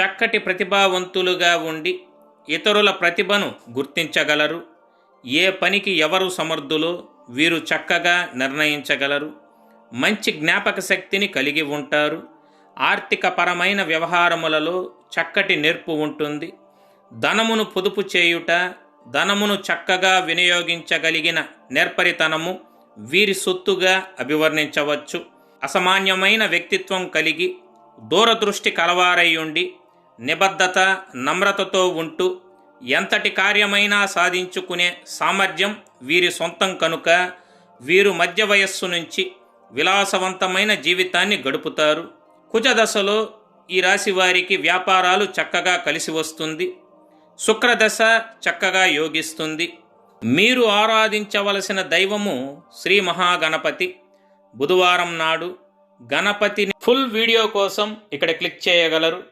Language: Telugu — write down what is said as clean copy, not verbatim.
చక్కటి ప్రతిభావంతులుగా ఉండి ఇతరుల ప్రతిభను గుర్తించగలరు. ఏ పనికి ఎవరు సమర్థులో వీరు చక్కగా నిర్ణయించగలరు. మంచి జ్ఞాపక శక్తిని కలిగి ఉంటారు. ఆర్థికపరమైన వ్యవహారములలో చక్కటి నేర్పు ఉంటుంది. ధనమును పొదుపు చేయుట, ధనమును చక్కగా వినియోగించగలిగిన నేర్పరితనము వీరి సొత్తుగా అభివర్ణించవచ్చు. అసామాన్యమైన వ్యక్తిత్వం కలిగి దూరదృష్టి కలవారయ్యుండి నిబద్ధత, నమ్రతతో ఉంటూ ఎంతటి కార్యమైనా సాధించుకునే సామర్థ్యం వీరి సొంతం కనుక వీరు మధ్య వయస్సు నుంచి విలాసవంతమైన జీవితాన్ని గడుపుతారు. కుజదశలో ఈ రాశి వారికి వ్యాపారాలు చక్కగా కలిసి వస్తుంది. శుక్రదశ చక్కగా యోగిస్తుంది. మీరు ఆరాధించవలసిన దైవము శ్రీ మహాగణపతి. బుధవారం నాడు గణపతిని ఫుల్ వీడియో కోసం ఇక్కడ క్లిక్ చేయగలరు.